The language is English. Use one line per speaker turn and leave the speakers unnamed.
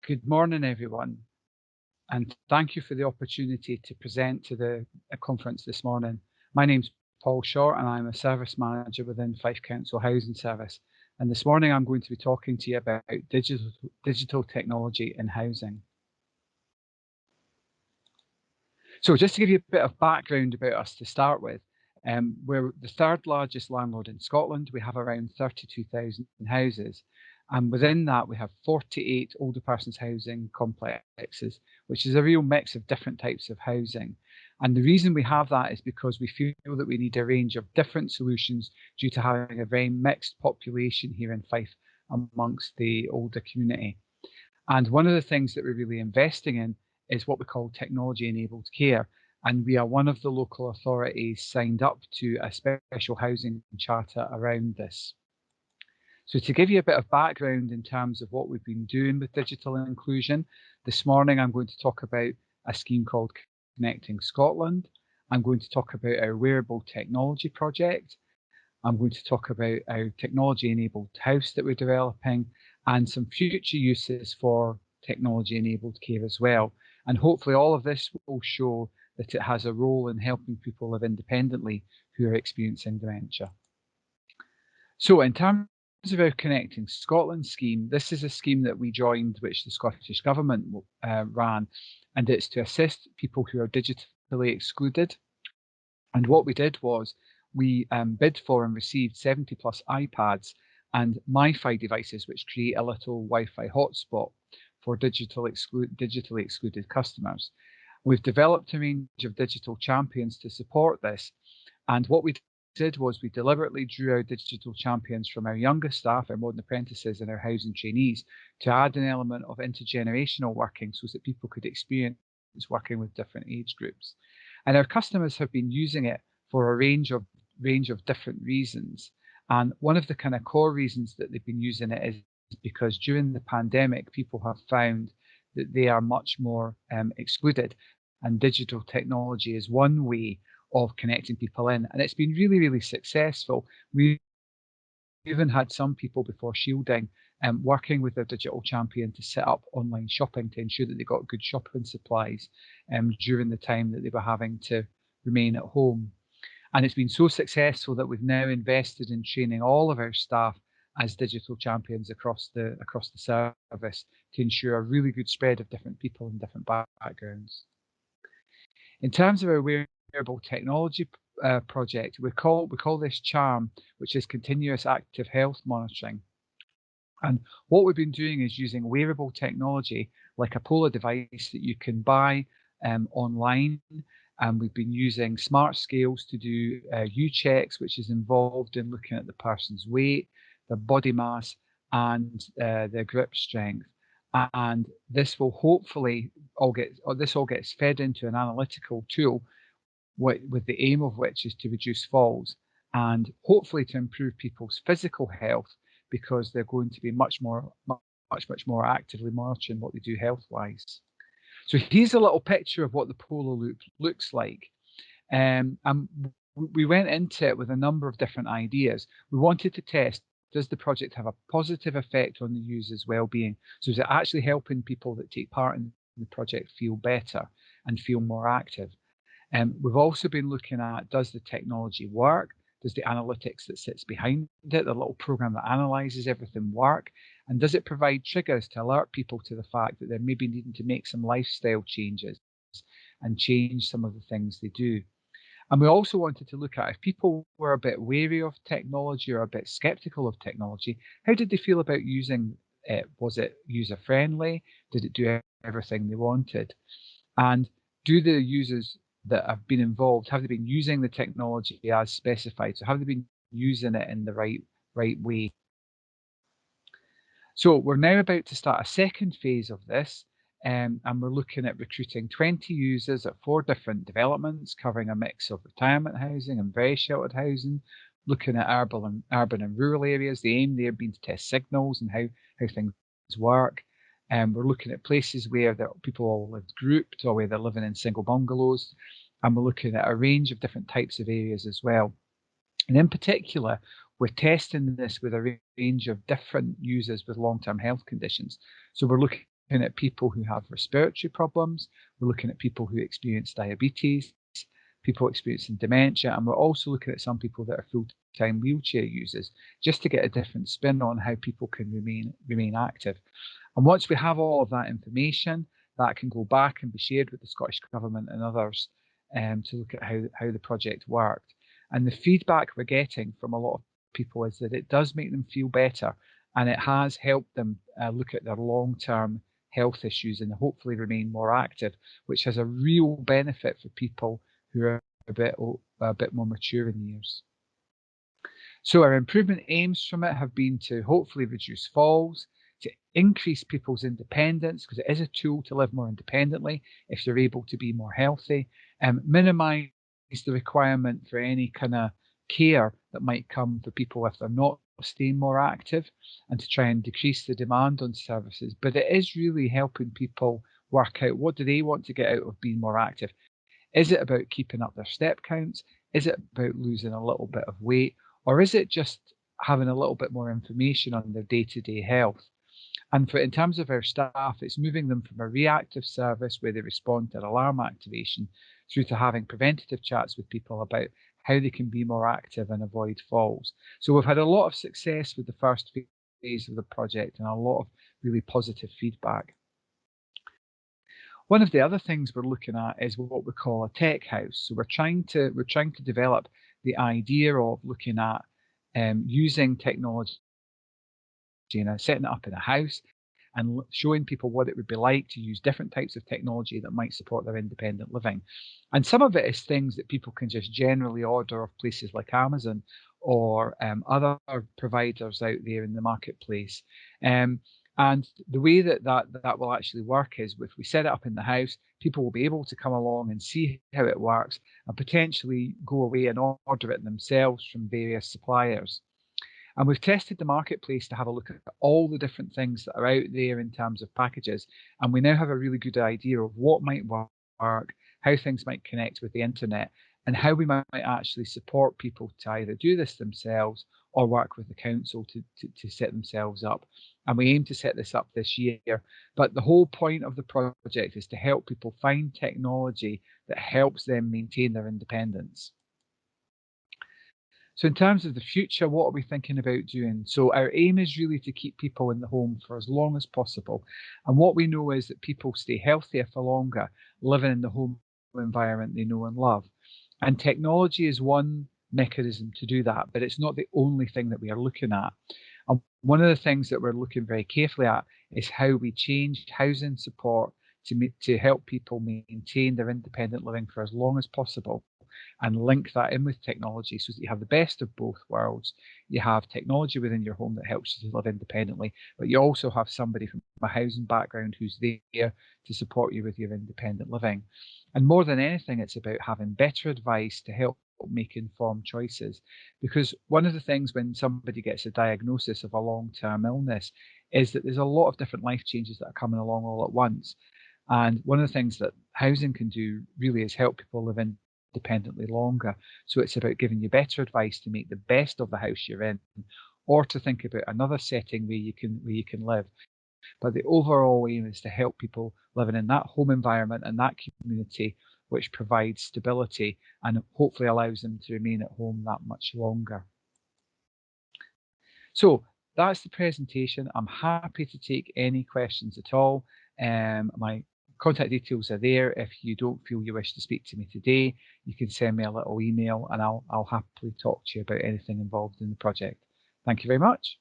Good morning, everyone, and thank you for the opportunity to present to the conference this morning. My name's Paul Short, and I'm a service manager within Fife Council Housing Service. And this morning, I'm going to be talking to you about digital technology in housing. So, just to give you a bit of background about us to start with, we're the third largest landlord in Scotland. We have around 32,000 houses. And within that, we have 48 older persons housing complexes, which is a real mix of different types of housing. And the reason we have that is because we feel that we need a range of different solutions due to having a very mixed population here in Fife amongst the older community. And one of the things that we're really investing in is what we call technology enabled care. And we are one of the local authorities signed up to a special housing charter around this. So to give you a bit of background in terms of what we've been doing with digital inclusion, this morning I'm going to talk about a scheme called Connecting Scotland. I'm going to talk about our Wearable Technology project. I'm going to talk about our technology-enabled house that we're developing and some future uses for technology-enabled care as well. And hopefully all of this will show that it has a role in helping people live independently who are experiencing dementia. So in terms of our Connecting Scotland scheme, this is a scheme that we joined, which the Scottish Government ran, and it's to assist people who are digitally excluded. And what we did was we bid for and received 70 plus iPads and MiFi devices, which create a little Wi-Fi hotspot for digitally excluded customers. We've developed a range of digital champions to support this. And what we did was we deliberately drew our digital champions from our youngest staff, our modern apprentices and our housing trainees to add an element of intergenerational working so that people could experience working with different age groups. And our customers have been using it for a range of different reasons. And one of the kind of core reasons that they've been using it is because during the pandemic, people have found that they are much more excluded. And digital technology is one way of connecting people in. And it's been really, really successful. We even had some people before shielding working with their digital champion to set up online shopping to ensure that they got good shopping supplies during the time that they were having to remain at home. And it's been so successful that we've now invested in training all of our staff as digital champions across the service to ensure a really good spread of different people and different backgrounds. In terms of our Wearable Technology project, we call this CHARM, which is Continuous Active Health Monitoring. And what we've been doing is using wearable technology like a Polo device that you can buy online. And we've been using smart scales to do U-checks, which is involved in looking at the person's weight, their body mass, and their grip strength. And this will hopefully all gets fed into an analytical tool with the aim of which is to reduce falls and hopefully to improve people's physical health because they're going to be much more actively monitoring what they do health-wise. So here's a little picture of what the Polo Loop looks like. And we went into it with a number of different ideas. We wanted to test, does the project have a positive effect on the user's well-being? So is it actually helping people that take part in the project feel better and feel more active? We've also been looking at, does the technology work? Does the analytics that sits behind it, the little program that analyzes everything, work? And does it provide triggers to alert people to the fact that they're maybe needing to make some lifestyle changes and change some of the things they do? And we also wanted to look at if people were a bit wary of technology or a bit skeptical of technology, how did they feel about using it? Was it user-friendly? Did it do everything they wanted? And do the users that have been involved, have they been using the technology as specified? So have they been using it in the right way? So we're now about to start a second phase of this, and we're looking at recruiting 20 users at 4 different developments, covering a mix of retirement housing and very sheltered housing, looking at urban and rural areas. The aim there being to test signals and how things work. We're looking at places where people all live grouped or where they're living in single bungalows. And we're looking at a range of different types of areas as well. And in particular, we're testing this with a range of different users with long-term health conditions. So we're looking at people who have respiratory problems. We're looking at people who experience diabetes, people experiencing dementia, and we're also looking at some people that are full-time wheelchair users, just to get a different spin on how people can remain active. And once we have all of that information, that can go back and be shared with the Scottish Government and others to look at how the project worked. And the feedback we're getting from a lot of people is that it does make them feel better, and it has helped them look at their long-term health issues and hopefully remain more active, which has a real benefit for people who are a bit more mature in years. So our improvement aims from it have been to hopefully reduce falls, to increase people's independence, because it is a tool to live more independently if you're able to be more healthy, and minimise the requirement for any kind of care that might come for people if they're not staying more active, and to try and decrease the demand on services. But it is really helping people work out, what do they want to get out of being more active? Is it about keeping up their step counts? Is it about losing a little bit of weight? Or is it just having a little bit more information on their day-to-day health? And in terms of our staff, it's moving them from a reactive service where they respond to an alarm activation through to having preventative chats with people about how they can be more active and avoid falls. So we've had a lot of success with the first phase of the project and a lot of really positive feedback. One of the other things we're looking at is what we call a tech house. So we're trying to develop the idea of looking at using technology, setting it up in a house and showing people what it would be like to use different types of technology that might support their independent living. And some of it is things that people can just generally order off places like Amazon or other providers out there in the marketplace. And the way that will actually work is if we set it up in the house, people will be able to come along and see how it works and potentially go away and order it themselves from various suppliers. And we've tested the marketplace to have a look at all the different things that are out there in terms of packages. And we now have a really good idea of what might work, how things might connect with the internet, and how we might actually support people to either do this themselves or work with the council to set themselves up. And we aim to set this up this year. But the whole point of the project is to help people find technology that helps them maintain their independence. So in terms of the future, what are we thinking about doing? So our aim is really to keep people in the home for as long as possible. And what we know is that people stay healthier for longer, living in the home environment they know and love. And technology is one mechanism to do that, but it's not the only thing that we are looking at. And one of the things that we're looking very carefully at is how we change housing support to help people maintain their independent living for as long as possible, and link that in with technology so that you have the best of both worlds. You have technology within your home that helps you to live independently, but you also have somebody from a housing background who's there to support you with your independent living. And more than anything, it's about having better advice to help make informed choices. Because one of the things when somebody gets a diagnosis of a long-term illness is that there's a lot of different life changes that are coming along all at once. And one of the things that housing can do really is help people live independently longer. So it's about giving you better advice to make the best of the house you're in, or to think about another setting where you can live. But the overall aim is to help people living in that home environment and that community, which provides stability and hopefully allows them to remain at home that much longer. So that's the presentation. I'm happy to take any questions at all. My contact details are there. If you don't feel you wish to speak to me today, you can send me a little email and I'll happily talk to you about anything involved in the project. Thank you very much.